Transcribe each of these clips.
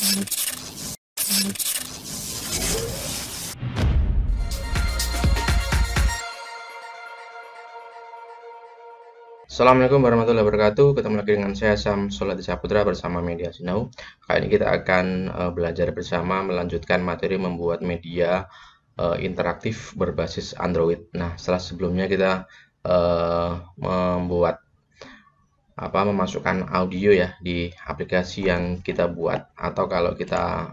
Assalamualaikum warahmatullahi wabarakatuh. Ketemu lagi dengan saya Sam Solati Saputra bersama Media Sinau. Kali ini kita akan belajar bersama melanjutkan materi membuat media interaktif berbasis Android. Nah, setelah sebelumnya kita memasukkan audio ya di aplikasi yang kita buat, atau kalau kita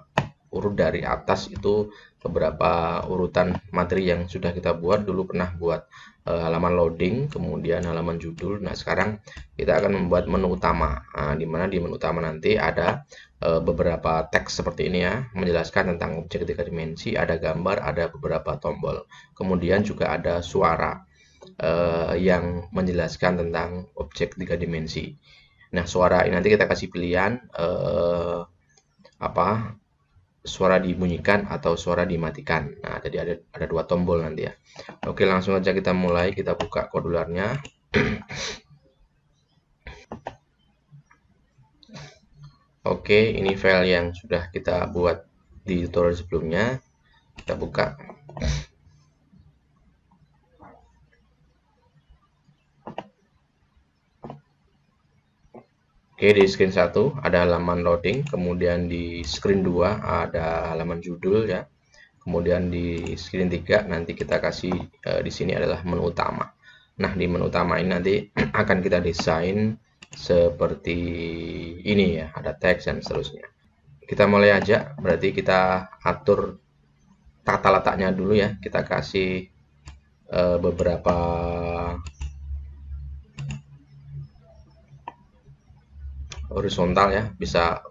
urut dari atas itu beberapa urutan materi yang sudah kita buat. Dulu pernah buat halaman loading, kemudian halaman judul. Nah, sekarang kita akan membuat menu utama. Nah, di mana di menu utama nanti ada beberapa teks seperti ini ya, menjelaskan tentang objek tiga dimensi, ada gambar, ada beberapa tombol. Kemudian juga ada suara yang menjelaskan tentang objek tiga dimensi. Nah, suara ini nanti kita kasih pilihan suara dibunyikan atau suara dimatikan. Nah, jadi ada dua tombol nanti ya. Oke, langsung aja kita mulai. Kita buka kodularnya. Oke, ini file yang sudah kita buat di tutorial sebelumnya. Kita buka. Oke, di screen 1 ada halaman loading, kemudian di screen 2 ada halaman judul ya. Kemudian di screen 3 nanti kita kasih di sini adalah menu utama. Nah, di menu utama ini nanti akan kita desain seperti ini ya, ada teks dan seterusnya. Kita mulai aja, berarti kita atur tata letaknya dulu ya. Kita kasih beberapa horizontal ya, bisa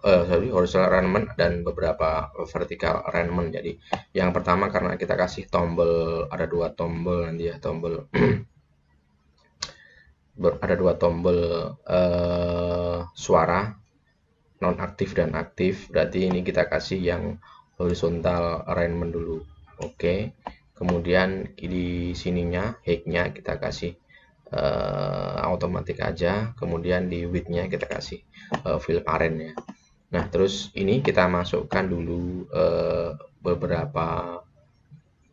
horizontal alignment dan beberapa vertical alignment. Jadi yang pertama karena kita kasih tombol, ada dua tombol nanti ya, tombol ada dua tombol suara nonaktif dan aktif, berarti ini kita kasih yang horizontal alignment dulu. Oke, kemudian di sininya height-nya kita kasih otomatis aja, kemudian di width-nya kita kasih fill parent ya. Nah, terus ini kita masukkan dulu beberapa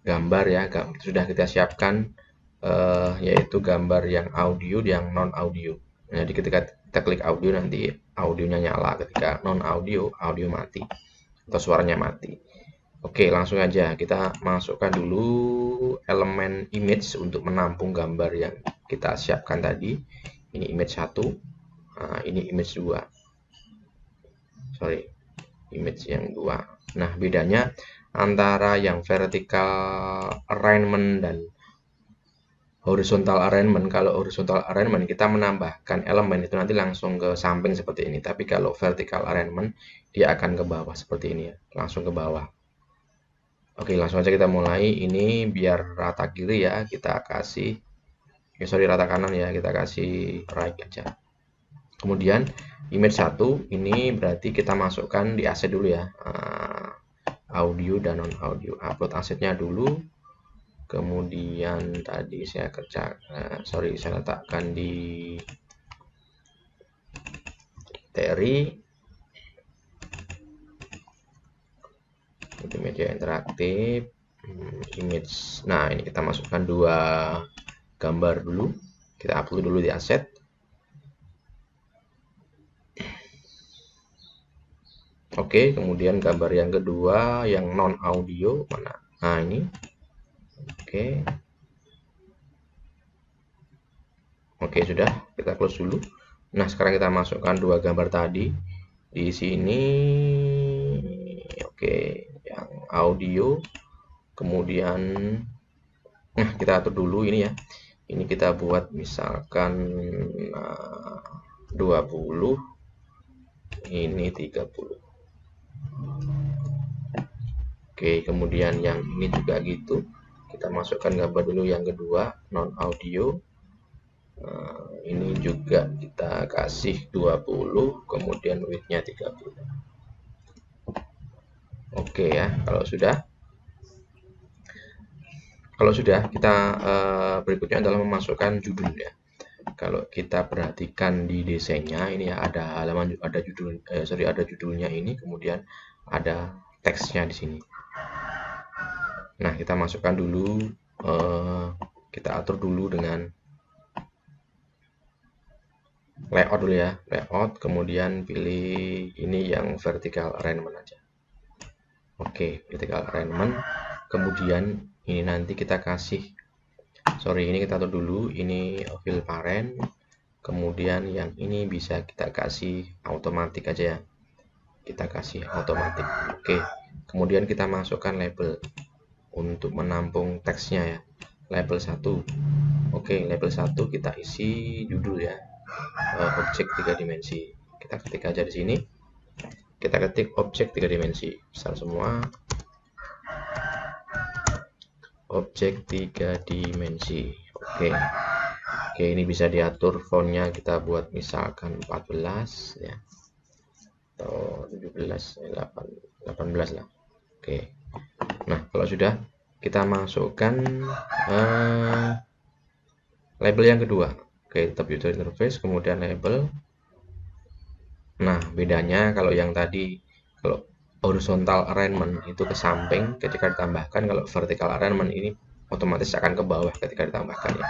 gambar ya, sudah kita siapkan yaitu gambar yang audio, yang non audio. Jadi ketika kita klik audio nanti audionya nyala, ketika non audio, audio mati atau suaranya mati. Oke, langsung aja kita masukkan dulu elemen image untuk menampung gambar yang kita siapkan tadi. Ini image 1, nah, ini image 2. Sorry, image yang 2. Nah, bedanya antara yang vertical alignment dan horizontal alignment. Kalau horizontal alignment kita menambahkan elemen itu nanti langsung ke samping seperti ini. Tapi kalau vertical alignment dia akan ke bawah seperti ini ya, langsung ke bawah. Oke, langsung aja kita mulai. Ini biar rata kiri ya, kita kasih rata kanan ya, kita kasih right aja. Kemudian image 1 ini berarti kita masukkan di aset dulu ya, audio dan non audio. Upload asetnya dulu. Kemudian tadi saya saya letakkan di TRI, media interaktif, image. Nah, ini kita masukkan dua gambar dulu, kita upload dulu di aset. Oke, kemudian gambar yang kedua yang non audio mana? Nah, ini. Oke, sudah, kita close dulu. Nah, sekarang kita masukkan dua gambar tadi di sini. Oke, yang audio, kemudian nah kita atur dulu ini ya. Ini kita buat misalkan 20, ini 30. Oke, kemudian yang ini juga gitu. Kita masukkan gambar dulu yang kedua, non audio. Ini juga kita kasih 20, kemudian width-nya 30. Oke ya, kalau sudah kita berikutnya adalah memasukkan judul ya. Kalau kita perhatikan di desainnya ini ya, ada halaman, ada judulnya ini, kemudian ada teksnya di sini. Nah, kita masukkan dulu, kita atur dulu dengan layout dulu ya, layout, kemudian pilih ini yang vertical alignment aja. Oke, vertical alignment. Kemudian ini nanti kita kasih, ini kita atur dulu, ini fill parent. Kemudian yang ini bisa kita kasih automatic aja ya. Kita kasih automatic. Oke. Kemudian kita masukkan label untuk menampung teksnya ya. Label 1. Oke, label 1 kita isi judul ya. Objek 3 dimensi. Kita ketik aja di sini. Kita ketik objek 3 dimensi. Besar semua. Objek 3 dimensi. Oke. Oke, ini bisa diatur fontnya, kita buat misalkan 14 ya. Atau 17, 18 lah. Oke. Nah, kalau sudah, kita masukkan label yang kedua. Oke, tetap user interface, kemudian label. Nah, bedanya kalau yang tadi, kalau horizontal alignment itu ke samping ketika ditambahkan, kalau vertical alignment ini otomatis akan ke bawah ketika ditambahkan ya.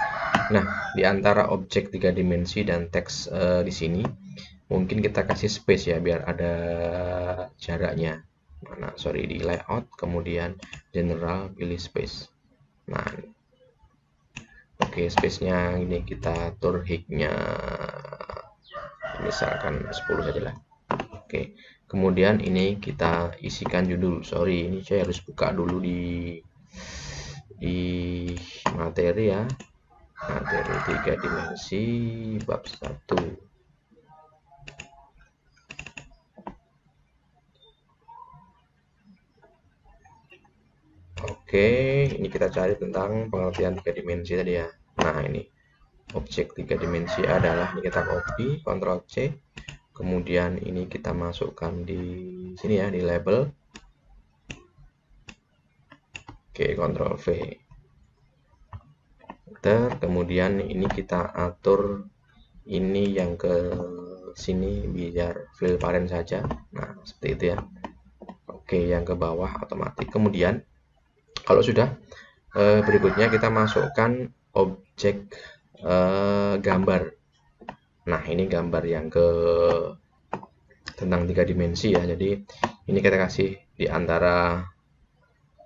Nah, di antara objek 3 dimensi dan teks di sini mungkin kita kasih space ya biar ada jaraknya. Nah, di layout, kemudian general, pilih space. Nah, oke, space-nya ini kita atur height-nya misalkan 10 saja lah. Oke, kemudian ini kita isikan judul. Ini saya harus buka dulu di materi ya. Materi 3 dimensi bab 1. Oke, ini kita cari tentang pengertian 3 dimensi tadi ya. Nah, ini objek 3 dimensi adalah, ini kita copy, Ctrl C. Kemudian ini kita masukkan di sini ya, di label. Oke, Ctrl V. Kemudian ini kita atur ini yang ke sini biar fill parent saja. Nah, seperti itu ya. Oke, yang ke bawah otomatis. Kemudian kalau sudah, berikutnya kita masukkan objek gambar. Nah, ini gambar yang ke tentang 3 dimensi ya. Jadi ini kita kasih di antara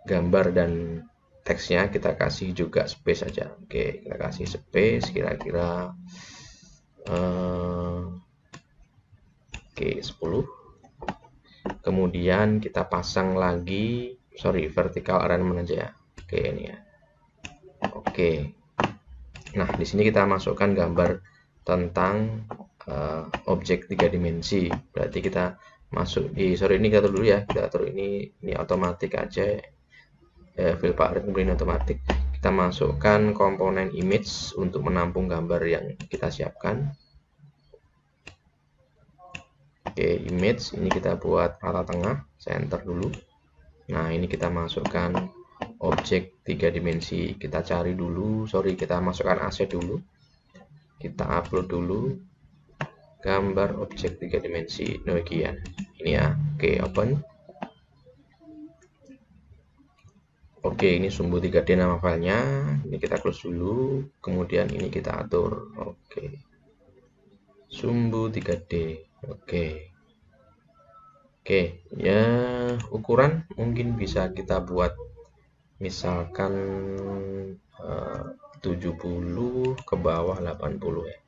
gambar dan teksnya, kita kasih juga space saja. Oke, kita kasih space kira-kira oke, 10. Kemudian kita pasang lagi, vertical alignment aja ya. Oke, ini ya. Oke. Nah, di sini kita masukkan gambar tentang objek 3 dimensi. Berarti kita masuk di ini kita atur dulu ya. Kita atur ini otomatis aja. Fill parent kemudian otomatis. Kita masukkan komponen image untuk menampung gambar yang kita siapkan. Oke, image ini kita buat rata tengah, center dulu. Nah, ini kita masukkan objek 3 dimensi. Kita cari dulu, kita masukkan aset dulu. Kita upload dulu gambar objek 3 dimensi Nokian. Ini ya. Oke, open. Oke, ini sumbu 3D nama filenya. Ini kita close dulu. Kemudian ini kita atur. Oke. Sumbu 3D. Oke. Oke, ya ukuran mungkin bisa kita buat misalkan 70 ke bawah 80 ya.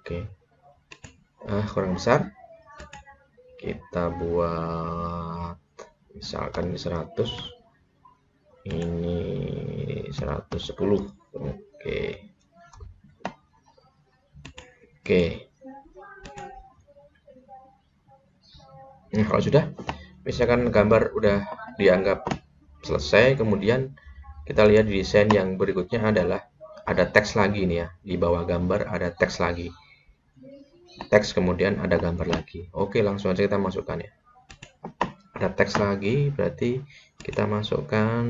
Oke. Kurang besar. Kita buat misalkan 100. Ini 110. Oke. Oke. Nah, kalau sudah, misalkan gambar udah dianggap selesai, kemudian kita lihat di desain yang berikutnya adalah ada teks lagi nih ya. Di bawah gambar ada teks lagi. Teks kemudian ada gambar lagi. Oke, langsung aja kita masukkan ya. Ada teks lagi, berarti kita masukkan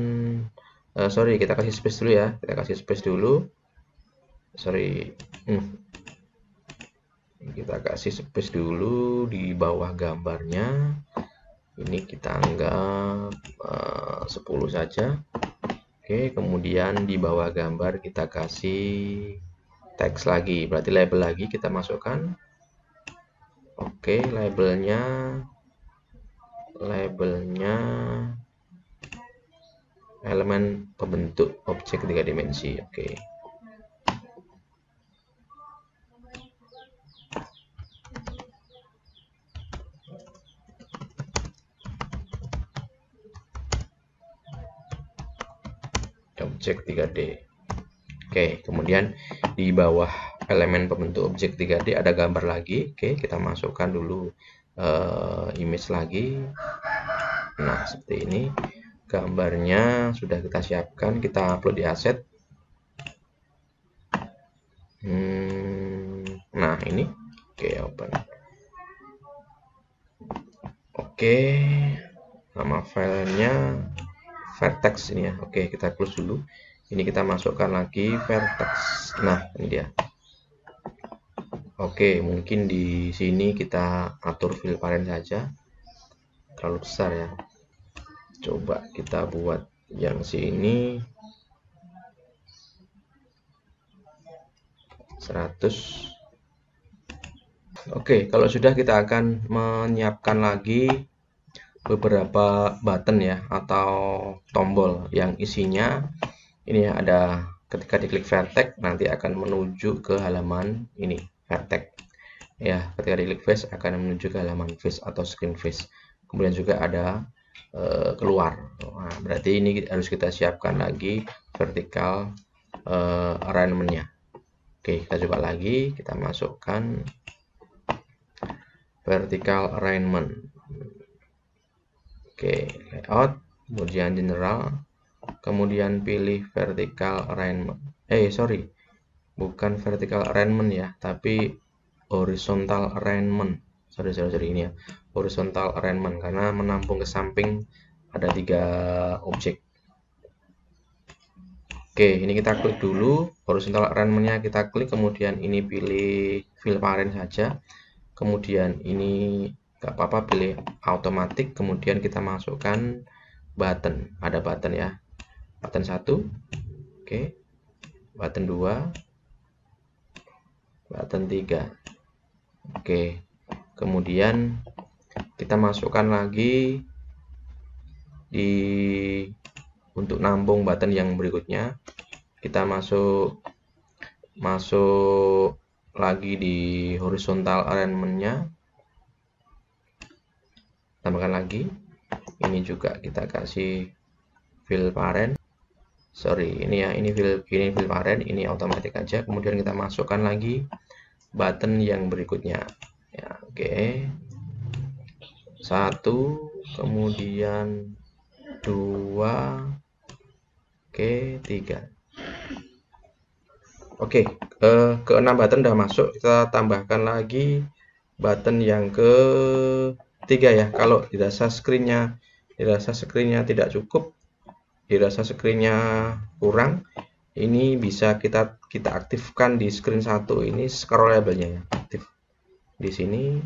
kita kasih space dulu ya. Kita kasih space dulu. Kita kasih space dulu di bawah gambarnya. Ini kita anggap 10 saja. Oke, kemudian di bawah gambar kita kasih teks lagi, berarti label lagi kita masukkan. Oke, labelnya elemen pembentuk objek 3 dimensi. Oke. Objek 3D. Oke, kemudian di bawah elemen pembentuk objek 3D ada gambar lagi. Oke, kita masukkan dulu image lagi. Nah, seperti ini. Gambarnya sudah kita siapkan, kita upload di aset. Nah, ini. Oke, open. Oke, nama filenya vertex ini ya. Oke, kita close dulu. Ini kita masukkan lagi vertex. Nah, ini dia. Oke, mungkin di sini kita atur fill parent saja. Terlalu besar ya. Coba kita buat yang sini 100. Oke, kalau sudah kita akan menyiapkan lagi beberapa button ya atau tombol yang isinya ini ya, ada ketika diklik vertex nanti akan menuju ke halaman ini vertex ya, ketika diklik face akan menuju ke halaman face atau screen face. Kemudian juga ada keluar. Nah, berarti ini harus kita siapkan lagi vertical alignment-nya. Oke, kita coba lagi, kita masukkan vertical alignment. Oke, layout, kemudian general, kemudian pilih vertical alignment. Sorry, bukan vertical alignment ya, tapi horizontal alignment. Sorry ini ya, horizontal alignment karena menampung ke samping ada 3 objek. Oke, ini kita klik dulu horizontal alignment-nya, kita klik, kemudian ini pilih fill parent saja, kemudian ini nggak apa-apa pilih automatic, kemudian kita masukkan button, ada button ya, button 1, oke, button 2, button 3, oke, kemudian kita masukkan lagi di untuk nambung button yang berikutnya, kita masuk lagi di horizontal alignment-nya, tambahkan lagi, ini juga kita kasih fill parent. Sorry, ini ya, ini fill parent, ini otomatis aja. Kemudian kita masukkan lagi button yang berikutnya. Ya, oke. 1, kemudian 2, oke, 3. Oke, ke-6 button udah masuk, kita tambahkan lagi button yang ke-3 ya. Kalau dirasa screen-nya tidak cukup, dirasa screen-nya kurang, ini bisa kita aktifkan di screen 1 ini scrollable-nya ya, aktif di sini.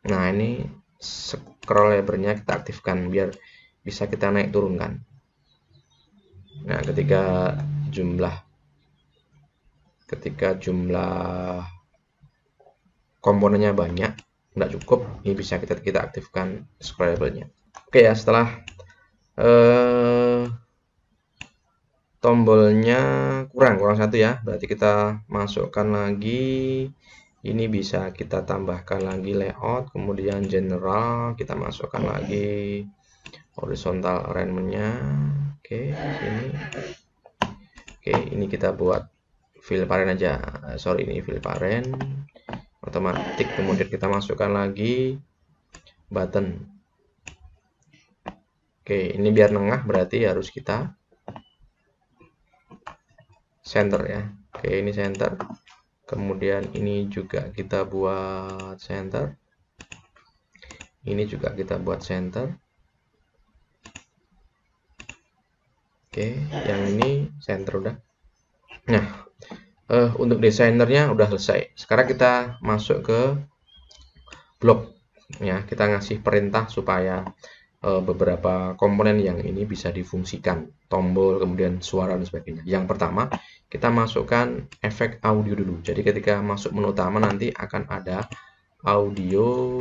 Nah, ini scrollable-nya kita aktifkan biar bisa kita naik turunkan. Nah, ketika jumlah komponennya banyak, nggak cukup, ini bisa kita aktifkan scrollable-nya. Oke ya, setelah tombolnya kurang 1 ya, berarti kita masukkan lagi, ini bisa kita tambahkan lagi layout, kemudian general, kita masukkan lagi horizontal alignment-nya. Oke, sini. Oke, ini kita buat fill parent aja. Sorry, ini fill parent otomatis, kemudian kita masukkan lagi button. Oke, ini biar nengah berarti harus kita center ya. Oke, ini center. Kemudian ini juga kita buat center. Ini juga kita buat center. Oke, yang ini center udah. Nah, Untuk desainernya udah selesai. Sekarang kita masuk ke blok ya. Kita ngasih perintah supaya beberapa komponen yang ini bisa difungsikan, tombol, kemudian suara dan sebagainya. Yang pertama, kita masukkan efek audio dulu. Jadi ketika masuk menu utama nanti akan ada audio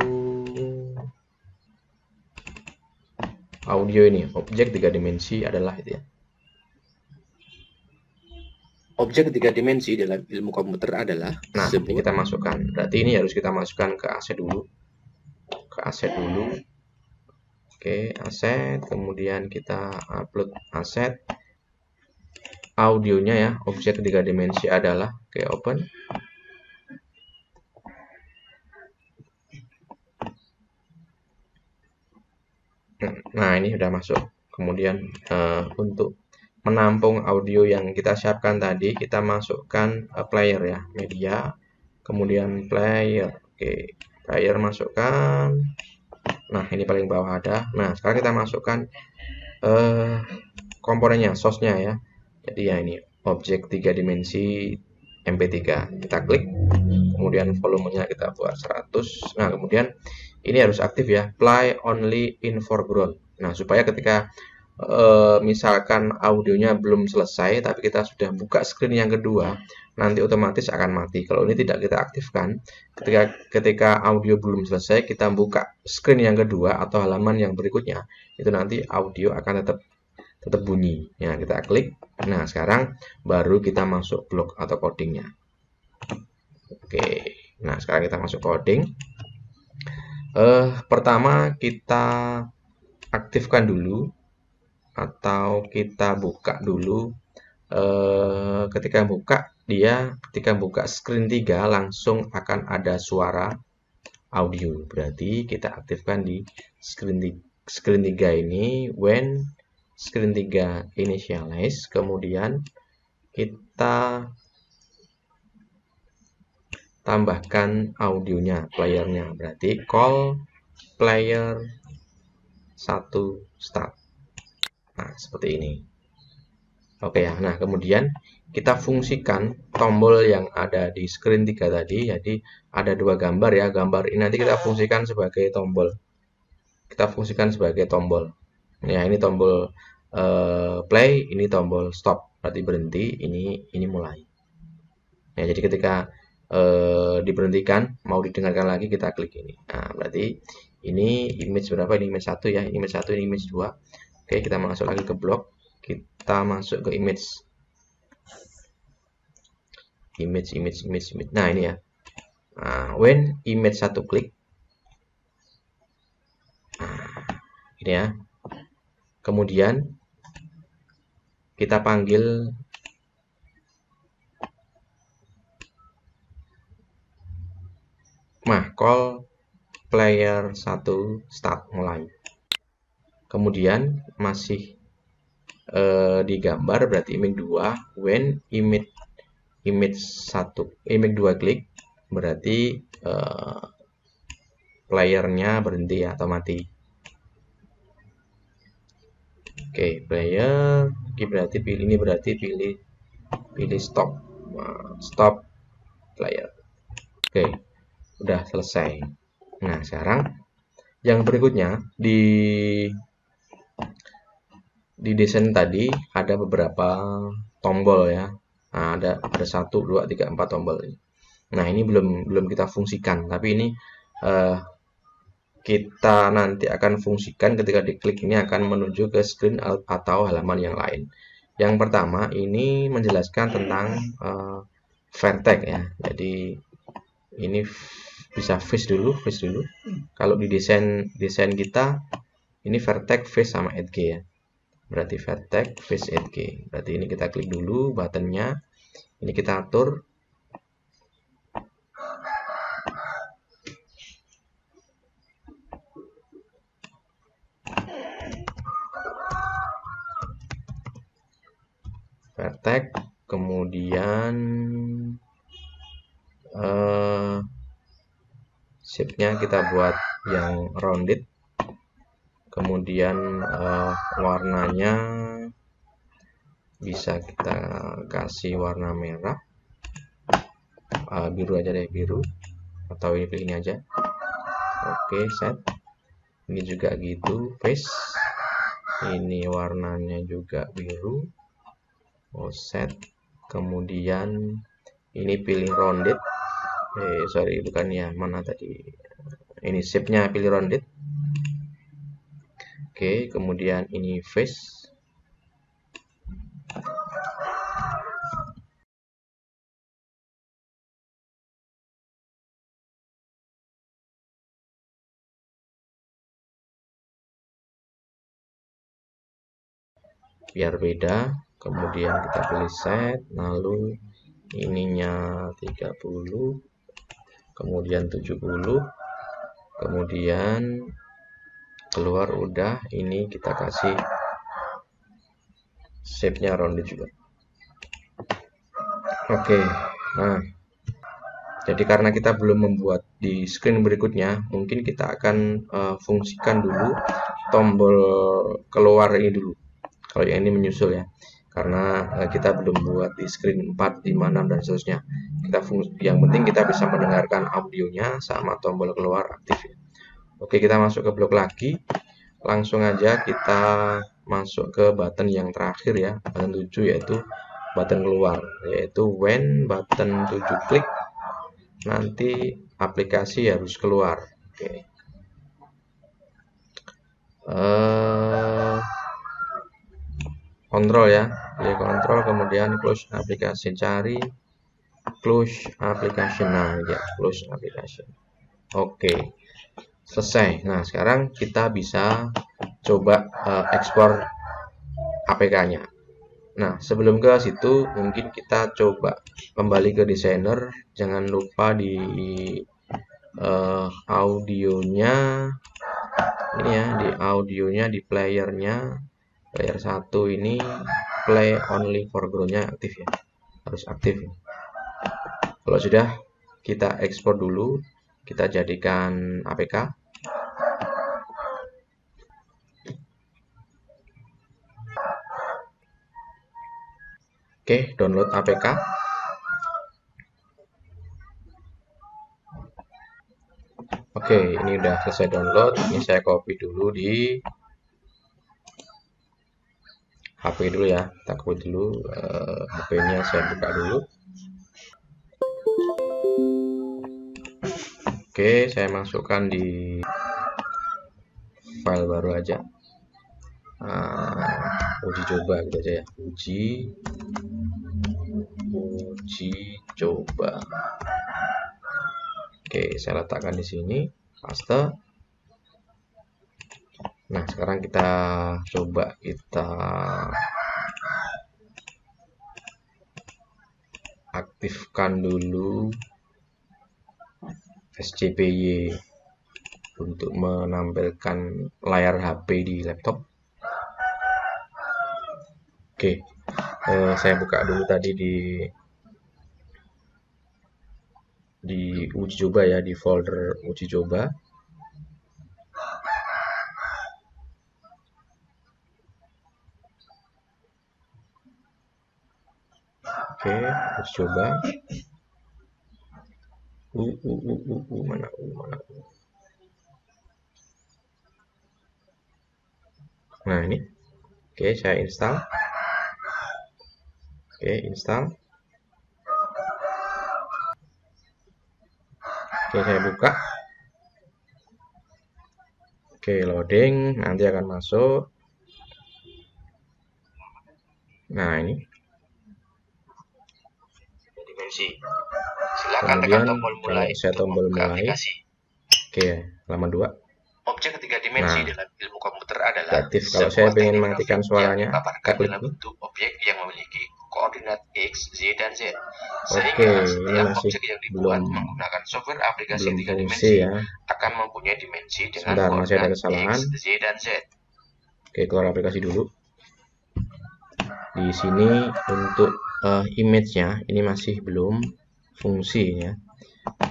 ini, objek 3 dimensi adalah itu ya. Objek 3 dimensi dalam ilmu komputer adalah ini kita masukkan. Berarti ini harus kita masukkan ke aset dulu. Oke, aset, kemudian kita upload aset. Audionya ya, objek 3 dimensi adalah, oke, open. Nah, ini sudah masuk. Kemudian untuk menampung audio yang kita siapkan tadi, kita masukkan player ya, media, kemudian player. Oke, player masukkan. Nah, ini paling bawah ada. Nah, sekarang kita masukkan komponennya, source-nya ya. Jadi ya ini objek 3 dimensi MP3. Kita klik, kemudian volumenya kita buat 100. Nah, kemudian ini harus aktif ya, play only in foreground. Nah, supaya ketika misalkan audionya belum selesai tapi kita sudah buka screen yang kedua, nanti otomatis akan mati. Kalau ini tidak kita aktifkan, ketika audio belum selesai kita buka screen yang kedua atau halaman yang berikutnya, itu nanti audio akan tetap bunyi. Ya, kita klik. Nah, sekarang baru kita masuk blok atau codingnya. Oke. Nah, sekarang kita masuk coding. Pertama kita aktifkan dulu atau kita buka dulu. Ketika buka screen 3 langsung akan ada suara audio. Berarti kita aktifkan di screen 3 ini when screen 3 initialize, kemudian kita tambahkan audionya, playernya. Berarti call player 1 start. Nah, seperti ini. Oke ya. Nah, kemudian kita fungsikan tombol yang ada di screen 3 tadi. Jadi ada 2 gambar ya. Gambar ini nanti kita fungsikan sebagai tombol. Ya, ini tombol play, ini tombol stop. Berarti berhenti, ini mulai. Ya, jadi ketika diberhentikan, mau didengarkan lagi, kita klik ini. Nah, berarti ini image berapa? Ini image 1 ya. Ini image 1, ini image 2. Oke, kita masuk lagi ke blok. Kita masuk ke image. Nah, ini ya. Nah, when image 1 klik. Nah, ini ya. Kemudian kita panggil call player 1 start, mulai. Kemudian masih digambar, berarti image 2 when image 2 klik, berarti playernya berhenti atau mati. Oke, player berarti pilih stop. Stop player. Oke, udah selesai. Nah, sekarang yang berikutnya di desain tadi ada beberapa tombol ya. Nah, ada 1, 2, 3, 4 tombol ini. Nah, ini belum kita fungsikan, tapi ini kita nanti akan fungsikan ketika diklik ini akan menuju ke screen atau halaman yang lain. Yang pertama ini menjelaskan tentang vertex ya. Jadi ini bisa face dulu. Kalau di desain kita ini vertex, face sama edge ya. Berarti vertex, face, edge. Berarti ini kita klik dulu buttonnya. Ini kita atur. Vertex, kemudian shape-nya kita buat yang rounded, kemudian warnanya bisa kita kasih warna merah. biru aja deh, biru, atau ini pilih ini aja. Oke, set. Ini juga gitu, face. Ini warnanya juga biru. Set. Kemudian ini pilih rounded. Sorry, bukan ya, mana tadi? Ini shape-nya pilih rounded. Oke, kemudian ini face. Biar beda, kemudian kita pilih set, lalu ininya 30, kemudian 70, kemudian keluar udah, ini kita kasih shape-nya rounded juga. Oke, nah jadi karena kita belum membuat di screen berikutnya, mungkin kita akan fungsikan dulu tombol keluar ini dulu. Kalau yang ini menyusul ya, karena kita belum buat di screen 4, 5, 6 dan seterusnya. Yang penting kita bisa mendengarkan audionya sama tombol keluar aktif ya. Oke, kita masuk ke blok lagi. Langsung aja kita masuk ke button yang terakhir ya, button 7, yaitu button keluar, yaitu when button 7 klik nanti aplikasi harus keluar. Oke. Kontrol ya, pilih kontrol, kemudian close aplikasi, cari close application. Nah ya, close application. Oke, selesai. Nah sekarang kita bisa coba ekspor APK-nya. Nah sebelum ke situ mungkin kita coba kembali ke desainer. Jangan lupa di audionya ini ya, di audionya, di playernya, player 1 ini play only foreground-nya aktif ya, harus aktif ya. Kalau sudah, kita ekspor dulu, kita jadikan APK. Oke, download APK. Oke, ini udah selesai download. Ini saya copy dulu di HP dulu ya. Kita copy dulu, HP-nya saya buka dulu. Oke, saya masukkan di file baru aja. Uji coba gitu aja ya. Uji coba. Oke, saya letakkan di sini, paste. Nah, sekarang kita coba kita aktifkan dulu SCPY untuk menampilkan layar HP di laptop. Oke, saya buka dulu tadi di uji coba ya, di folder uji coba. Oke, uji coba. Mana Nah ini, oke saya install. Oke, install. Oke, saya buka. Oke, loading, nanti akan masuk. Nah ini. Dimensi. Silakan tekan tombol mulai. Saya tombol mulai. Oke, halaman 2. Objek ketiga dimensi dalam ilmu komputer adalah aktif. Kalau saya ingin mengaktifkan suaranya, dalam bentuk objek yang memiliki koordinat X, Y, dan Z. Oke, ini masih objek yang dibuat menggunakan software aplikasi belum 3 dimensi ya. akan mempunyai dimensi dengan Sebentar, masih ada kesalahan. X, Y, dan Z. Oke, keluar aplikasi dulu. Di sini untuk image-nya ini masih belum fungsi ya.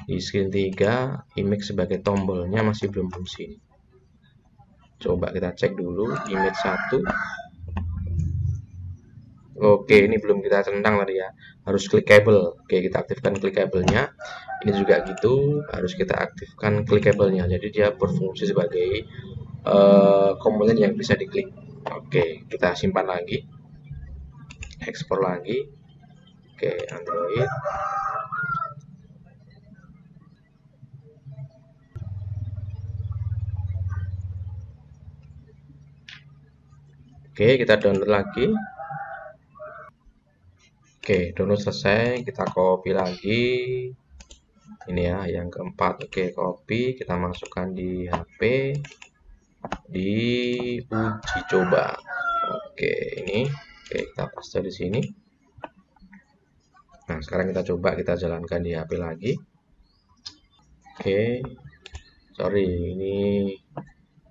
Di screen 3, image sebagai tombolnya masih belum fungsi. Coba kita cek dulu image 1. Oke, ini belum kita centang tadi ya, harus clickable. Oke, kita aktifkan clickable-nya. Ini juga gitu, harus kita aktifkan clickable-nya. Jadi dia berfungsi sebagai komponen yang bisa diklik. Oke, kita simpan lagi, ekspor lagi. Oke, Android. Oke, kita download lagi. Oke, download selesai, kita copy lagi. Ini ya, yang keempat. Oke, copy, kita masukkan di HP, di uji coba. Oke, ini. Oke, kita paste di sini. Nah, sekarang kita coba kita jalankan di HP lagi. Oke, sorry, ini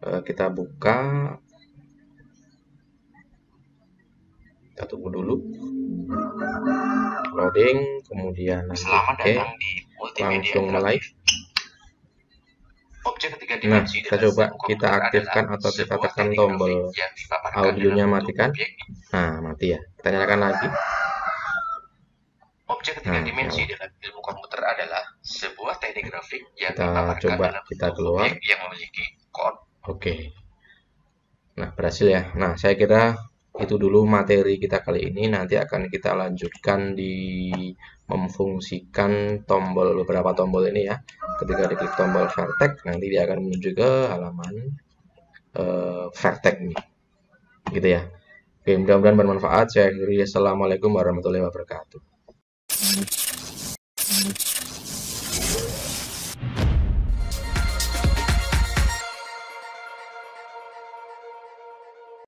kita buka. Kita tunggu dulu. Loading, kemudian nanti Selamat oke, datang di Multimedia langsung mulai. Interaktif. Objek tiga Nah, dimensi kita dalam coba sistem kita komputer aktifkan adalah atau kita sebuah tekan teknik tombol grafik yang dipaparkan audionya dalam bentuk matikan. objek. Nah, mati ya. Kita nyalakan lagi. Objek tiga Nah, dimensi nyala. dalam ilmu komputer adalah sebuah teknik grafik yang Kita dipaparkan coba dalam kita bentuk keluar. objek yang memiliki kode. Oke. Nah, berhasil ya. Nah, saya kira itu dulu materi kita kali ini. Nanti akan kita lanjutkan di memfungsikan tombol, beberapa tombol ini ya. Ketika diklik tombol vertex, nanti dia akan menuju ke halaman vertex nih. Gitu ya. Oke, mudah-mudahan bermanfaat. Saya akhiri. Assalamualaikum warahmatullahi wabarakatuh.